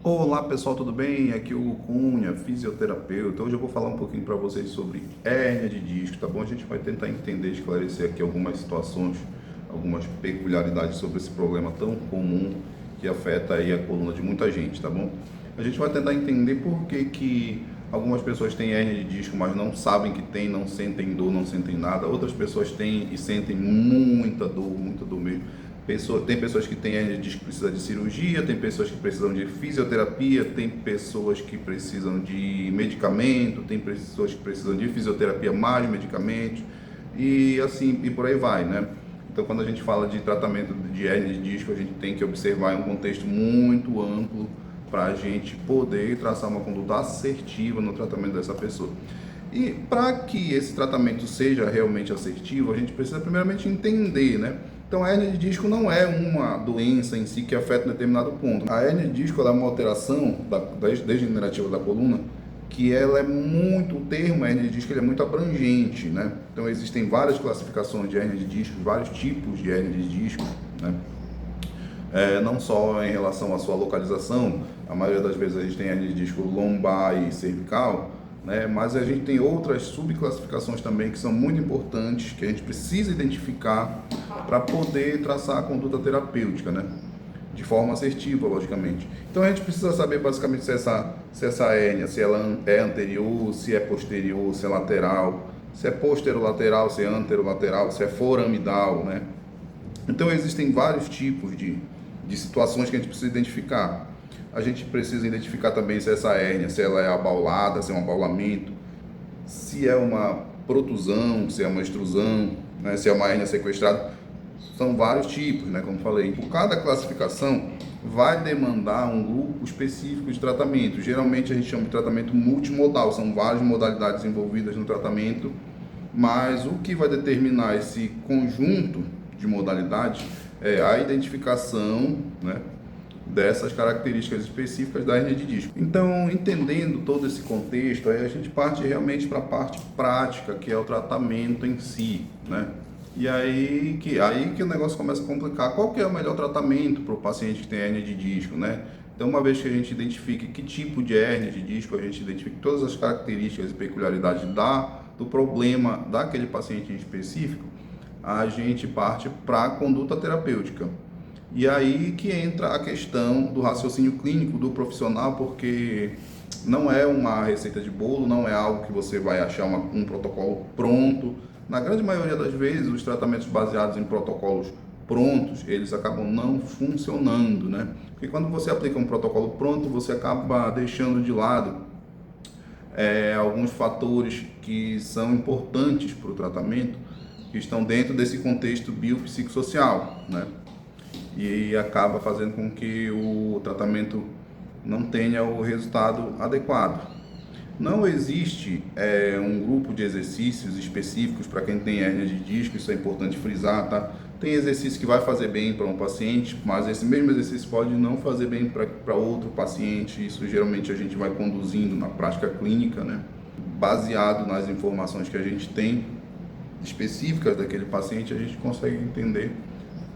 Olá pessoal, tudo bem? Aqui é o Hugo Cunha, fisioterapeuta. Hoje eu vou falar um pouquinho para vocês sobre hérnia de disco, tá bom? A gente vai tentar entender, esclarecer aqui algumas situações, algumas peculiaridades sobre esse problema tão comum que afeta aí a coluna de muita gente, tá bom? A gente vai tentar entender por que algumas pessoas têm hérnia de disco, mas não sabem que tem, não sentem dor, não sentem nada. Outras pessoas têm e sentem muita dor mesmo. Tem pessoas que têm hérnia de disco que precisam de cirurgia, tem pessoas que precisam de fisioterapia, tem pessoas que precisam de medicamento, tem pessoas que precisam de fisioterapia mais medicamentos e assim e por aí vai, né? Então, quando a gente fala de tratamento de hérnia de disco, a gente tem que observar um contexto muito amplo para a gente poder traçar uma conduta assertiva no tratamento dessa pessoa. E para que esse tratamento seja realmente assertivo, a gente precisa primeiramente entender, né? Então, a hérnia de disco não é uma doença em si que afeta um determinado ponto. A hérnia de disco ela é uma alteração degenerativa da coluna que ela é muito, o termo hérnia de disco ele é muito abrangente, né? Então, existem várias classificações de hérnia de disco, vários tipos de hérnia de disco, né? Não só em relação à sua localização, a maioria das vezes a gente tem hérnia de disco lombar e cervical, né? Mas a gente tem outras subclassificações também que são muito importantes, que a gente precisa identificar para poder traçar a conduta terapêutica, né? De forma assertiva, logicamente. Então a gente precisa saber basicamente se essa hérnia, se ela é anterior, se é posterior, se é lateral, se é posterolateral, se é anterolateral, se é foramidal, né? Então existem vários tipos de situações que a gente precisa identificar. A gente precisa identificar também se essa hérnia, se ela é abaulada, se é um abaulamento, se é uma protusão, se é uma extrusão, né, se é uma hérnia sequestrada. São vários tipos, né, como falei. Por cada classificação vai demandar um grupo específico de tratamento. Geralmente a gente chama de tratamento multimodal, são várias modalidades envolvidas no tratamento, mas o que vai determinar esse conjunto de modalidades é a identificação, né, dessas características específicas da hérnia de disco. Então, entendendo todo esse contexto, aí a gente parte realmente para a parte prática, que é o tratamento em si, né? E aí que o negócio começa a complicar. Qual que é o melhor tratamento para o paciente que tem hérnia de disco, né? Então, uma vez que a gente identifique que tipo de hérnia de disco, a gente identifique todas as características e peculiaridades do problema daquele paciente em específico, a gente parte para a conduta terapêutica. E aí que entra a questão do raciocínio clínico do profissional, porque não é uma receita de bolo, não é algo que você vai achar um protocolo pronto. Na grande maioria das vezes, os tratamentos baseados em protocolos prontos, eles acabam não funcionando, né? Porque quando você aplica um protocolo pronto, você acaba deixando de lado alguns fatores que são importantes para o tratamento, que estão dentro desse contexto biopsicossocial, né? E acaba fazendo com que o tratamento não tenha o resultado adequado. Não existe um grupo de exercícios específicos para quem tem hérnia de disco, isso é importante frisar, tá? Tem exercício que vai fazer bem para um paciente, mas esse mesmo exercício pode não fazer bem para outro paciente. Isso geralmente a gente vai conduzindo na prática clínica, né? Baseado nas informações que a gente tem específicas daquele paciente, a gente consegue entender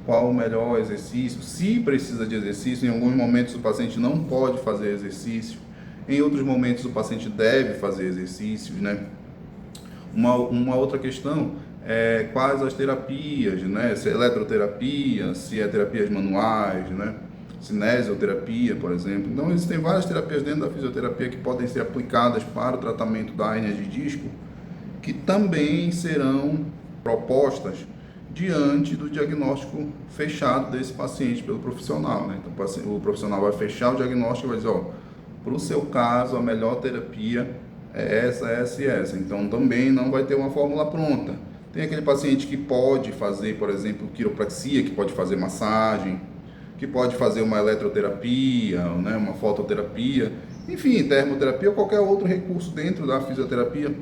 qual o melhor exercício, se precisa de exercício. Em alguns momentos o paciente não pode fazer exercício, em outros momentos o paciente deve fazer exercícios, né? Uma outra questão é quais as terapias, né? Se é eletroterapia, se é terapias manuais, né? Cinesioterapia, por exemplo. Então existem várias terapias dentro da fisioterapia que podem ser aplicadas para o tratamento da hérnia de disco, que também serão propostas diante do diagnóstico fechado desse paciente pelo profissional, né? Então, o profissional vai fechar o diagnóstico e vai dizer, ó, para o seu caso, a melhor terapia é essa, essa e essa. Então, também não vai ter uma fórmula pronta. Tem aquele paciente que pode fazer, por exemplo, quiropraxia, que pode fazer massagem, que pode fazer uma eletroterapia, né, uma fototerapia, enfim, termoterapia ou qualquer outro recurso dentro da fisioterapia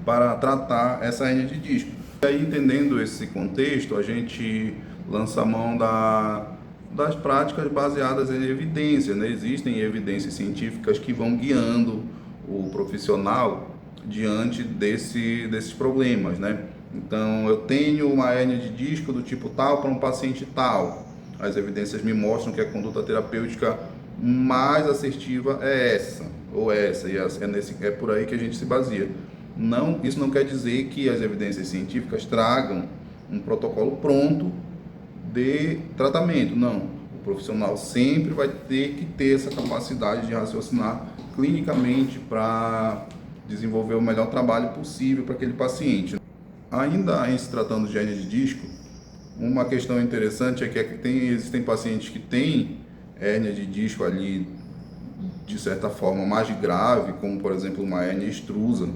para tratar essa hérnia de disco. E aí, entendendo esse contexto, a gente lança a mão das práticas baseadas em evidência, né? Existem evidências científicas que vão guiando o profissional diante desses problemas, né? Então, eu tenho uma hérnia de disco do tipo tal para um paciente tal. As evidências me mostram que a conduta terapêutica mais assertiva é essa, ou essa, e é por aí que a gente se baseia. Não, isso não quer dizer que as evidências científicas tragam um protocolo pronto de tratamento, não. O profissional sempre vai ter que ter essa capacidade de raciocinar clinicamente para desenvolver o melhor trabalho possível para aquele paciente. Ainda em se tratando de hérnia de disco, uma questão interessante é que existem pacientes que têm hérnia de disco ali, de certa forma, mais grave, como por exemplo uma hérnia extrusa,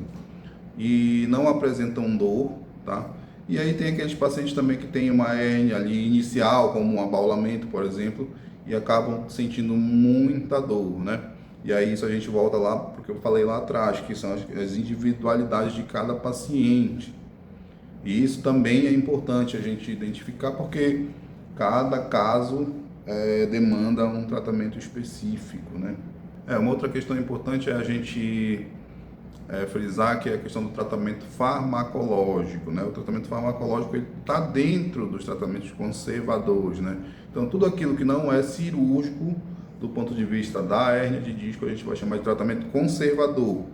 e não apresentam dor, tá? E aí tem aqueles pacientes também que têm uma hérnia ali inicial, como um abaulamento, por exemplo, e acabam sentindo muita dor, né? E aí isso a gente volta lá, porque eu falei lá atrás, que são as individualidades de cada paciente. E isso também é importante a gente identificar, porque cada caso demanda um tratamento específico, né? Uma outra questão importante é a gente frisar que é a questão do tratamento farmacológico, né? O tratamento farmacológico está dentro dos tratamentos conservadores, né? Então, tudo aquilo que não é cirúrgico, do ponto de vista da hérnia de disco, a gente vai chamar de tratamento conservador.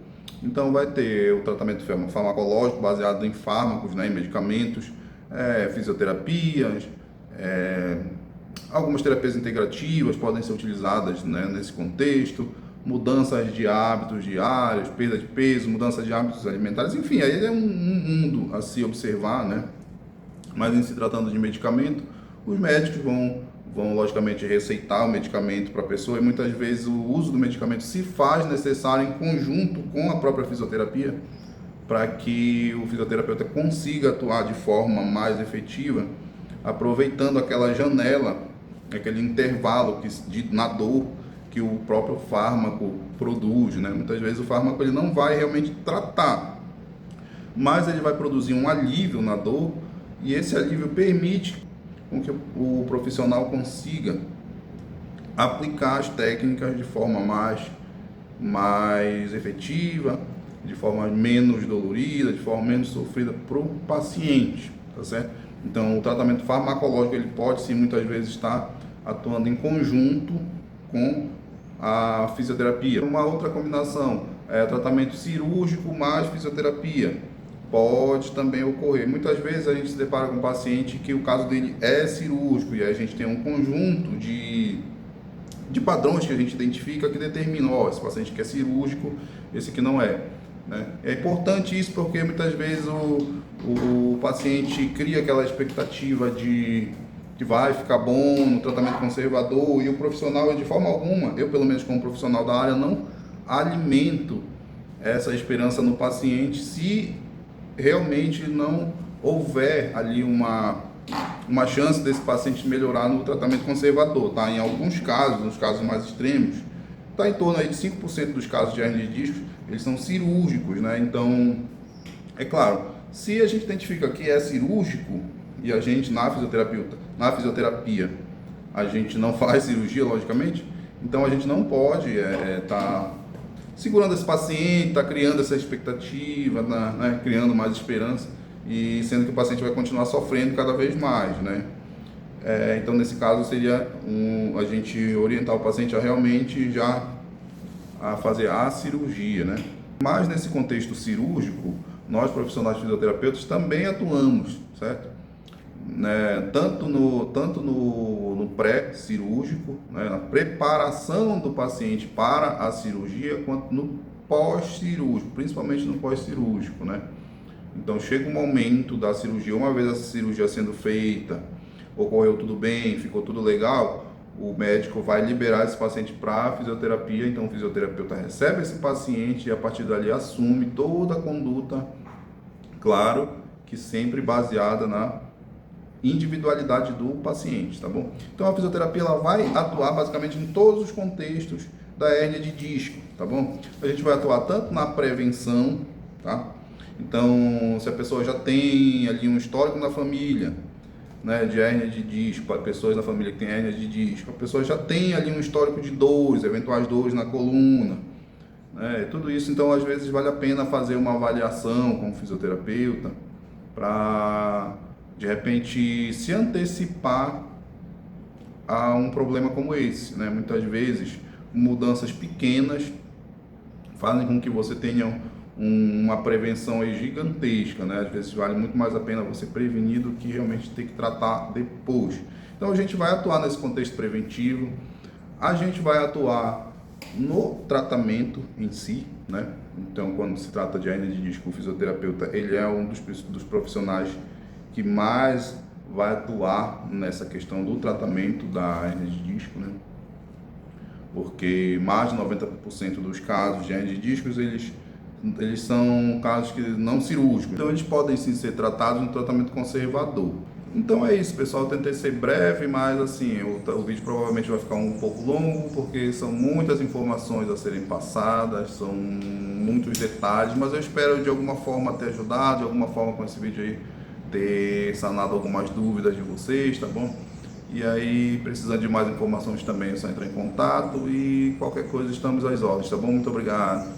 Então, vai ter o tratamento farmacológico baseado em fármacos, né, em medicamentos, fisioterapias, algumas terapias integrativas podem ser utilizadas, né, nesse contexto, mudanças de hábitos diários, perda de peso, mudança de hábitos alimentares, enfim, aí é um mundo a se observar, né? Mas em se tratando de medicamento, os médicos vão logicamente receitar o medicamento para a pessoa, e muitas vezes o uso do medicamento se faz necessário em conjunto com a própria fisioterapia, para que o fisioterapeuta consiga atuar de forma mais efetiva, aproveitando aquela janela, aquele intervalo na dor que o próprio fármaco produz, né? Muitas vezes o fármaco ele não vai realmente tratar, mas ele vai produzir um alívio na dor, e esse alívio permite com que o profissional consiga aplicar as técnicas de forma mais efetiva, de forma menos dolorida, de forma menos sofrida para o paciente, tá certo? Então, o tratamento farmacológico ele pode sim muitas vezes estar atuando em conjunto com a fisioterapia. Uma outra combinação é tratamento cirúrgico mais fisioterapia. Pode também ocorrer. Muitas vezes a gente se depara com um paciente que o caso dele é cirúrgico, e a gente tem um conjunto de padrões que a gente identifica que determinam, esse paciente que é cirúrgico, esse que não é, né? É importante isso porque muitas vezes o paciente cria aquela expectativa de que vai ficar bom no tratamento conservador, e o profissional, de forma alguma, eu pelo menos como profissional da área, não alimento essa esperança no paciente se realmente não houver ali uma chance desse paciente melhorar no tratamento conservador, tá? Em alguns casos, nos casos mais extremos, está em torno aí de 5% dos casos de hérnia de disco, eles são cirúrgicos, né? Então, é claro, se a gente identifica que é cirúrgico, e a gente na fisioterapia, a gente não faz cirurgia, logicamente, então a gente não pode tá segurando esse paciente, tá criando essa expectativa, né, criando mais esperança, e sendo que o paciente vai continuar sofrendo cada vez mais, né? Então, nesse caso, seria a gente orientar o paciente a realmente já a fazer a cirurgia, né? Mas nesse contexto cirúrgico, nós profissionais fisioterapeutas também atuamos, certo? Né, tanto no pré-cirúrgico, né, na preparação do paciente para a cirurgia, quanto no pós-cirúrgico, principalmente no pós-cirúrgico, né? Então chega um momento da cirurgia, uma vez essa cirurgia sendo feita, ocorreu tudo bem, ficou tudo legal, o médico vai liberar esse paciente para a fisioterapia, então o fisioterapeuta recebe esse paciente e a partir dali assume toda a conduta, claro que sempre baseada na individualidade do paciente, tá bom? Então a fisioterapia ela vai atuar basicamente em todos os contextos da hérnia de disco, tá bom? A gente vai atuar tanto na prevenção, tá? Então, se a pessoa já tem ali um histórico na família, né, de hérnia de disco, pessoas na família que tem hérnia de disco, a pessoa já tem ali um histórico de dores, eventuais dores na coluna, né, tudo isso, então às vezes vale a pena fazer uma avaliação com o fisioterapeuta para de repente se antecipar a um problema como esse, né? Muitas vezes mudanças pequenas fazem com que você tenha uma prevenção aí gigantesca, né? Às vezes vale muito mais a pena você prevenir do que realmente ter que tratar depois. Então a gente vai atuar nesse contexto preventivo, a gente vai atuar no tratamento em si, né? Então quando se trata de hernia de disco, o fisioterapeuta ele é um dos profissionais que mais vai atuar nessa questão do tratamento da hernia de disco, né? Porque mais de 90% dos casos de hernia de discos, eles são casos que não cirúrgicos, então eles podem sim ser tratados no tratamento conservador. Então é isso, pessoal, eu tentei ser breve, mas assim, o vídeo provavelmente vai ficar um pouco longo, porque são muitas informações a serem passadas, são muitos detalhes, mas eu espero de alguma forma ter ajudado, de alguma forma com esse vídeo aí, ter sanado algumas dúvidas de vocês, tá bom? E aí, precisando de mais informações também, é só entrar em contato e qualquer coisa estamos às ordens, tá bom? Muito obrigado.